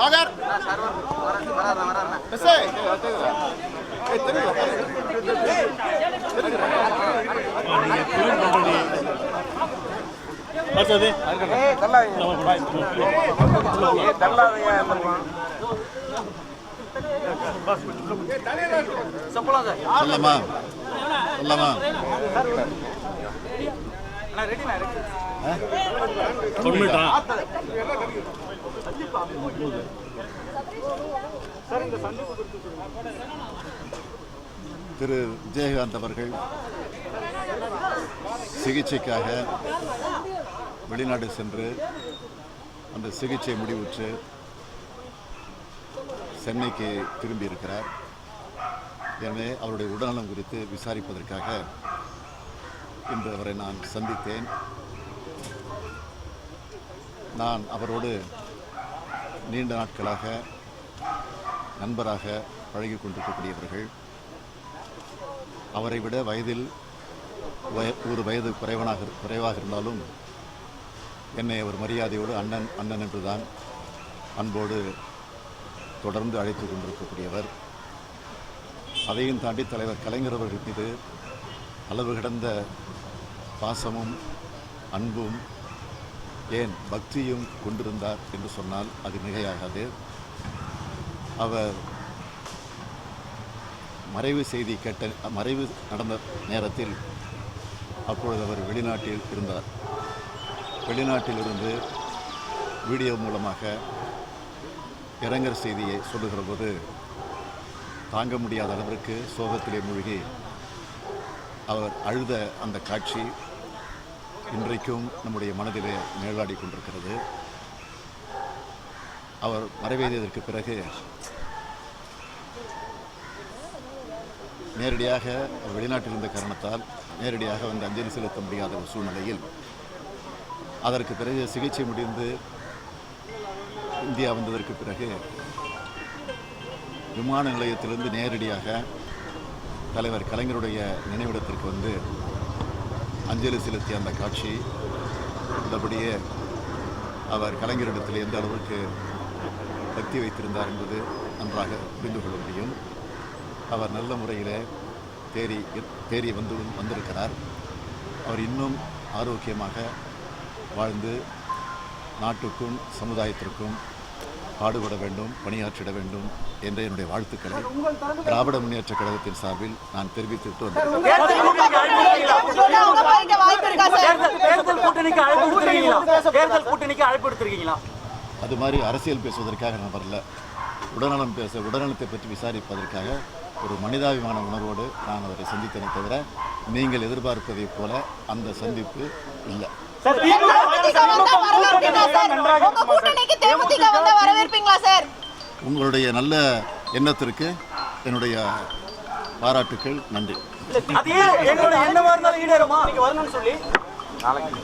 சாகர் சொல்லமா சொல்லமா திரு விஜயகாந்த் அவர்கள் சிகிச்சைக்காக வெளிநாடு சென்று அந்த சிகிச்சை முடிவுற்று சென்னைக்கு திரும்பியிருக்கிறார். எனவே அவருடைய உடல்நலம் குறித்து விசாரிப்பதற்காக இன்று அவரை நான் சந்தித்தேன். நான் அவரோடு நீண்ட நாட்களாக நண்பராக பழகி கொண்டிருக்கக்கூடியவர்கள். அவரை விட வயதில் ஒரு வயது குறைவாக இருந்தாலும் என்னை அவர் மரியாதையோடு அண்ணன் என்றுதான் அன்போடு தொடர்ந்து அழைத்து கொண்டிருக்கக்கூடியவர். அதையும் தாண்டி தலைவர் கலைஞர் அவர்கள் மீது அளவு கடந்த பாசமும் அன்பும் ஏன் பக்தியும் கொண்டிருந்தார் என்று சொன்னால் அது மிகையாகாது. அவர் மறைவு நடந்த நேரத்தில் அப்பொழுது அவர் வெளிநாட்டில் இருந்தார். வெளிநாட்டிலிருந்து வீடியோ மூலமாக இரங்கல் செய்தியை சொல்லுகிற போது தாங்க முடியாத அளவிற்கு சோகத்திலே மூழ்கி அவர் அழுத அந்த காட்சி இன்றைக்கும் நம்முடைய மனதிலே நிழலாடி கொண்டிருக்கிறது. அவர் மறைவேறியதற்கு பிறகு நேரடியாக வெளிநாட்டில் இருந்த காரணத்தால் நேரடியாக வந்து அஞ்சலி செலுத்த முடியாத ஒரு சூழ்நிலையில் அதற்கு பிறகு சிகிச்சை முடிந்து இந்தியா வந்ததற்கு பிறகு விமான நிலையத்திலிருந்து நேரடியாக தலைவர் கலைஞருடைய நினைவிடத்திற்கு வந்து அஞ்சலி செலுத்திய அந்த காட்சி உள்ளபடியே அவர் கலைஞரிடத்தில் எந்த அளவுக்கு பக்தி வைத்திருந்தார் என்பது நன்றாக புரிந்து கொள்ள முடியும். அவர் நல்ல முறையில் தேறி வந்திருக்கிறார். அவர் இன்னும் ஆரோக்கியமாக வாழ்ந்து நாட்டுக்கும் சமுதாயத்திற்கும் பாடுபட வேண்டும், பணியாற்றிட வேண்டும் என்ற என்னுடைய வாழ்த்துக்களை திராவிட முன்னேற்ற கழகத்தின் சார்பில் நான் தெரிவித்துவிட்டு அது மாதிரி அரசியல் பேசுவதற்காக நான் வரல. உடல்நலத்தை பற்றி விசாரிப்பதற்காக ஒரு மனிதாபிமான உணர்வோடு நான் அவரை சந்தித்தனை தவிர நீங்கள் எதிர்பார்ப்பதைப் போல அந்த சந்திப்பு இல்லை. உங்களுடைய நல்ல எண்ணத்திற்கு என்னுடைய பாராட்டுக்கள். நன்றி. நாளைக்கு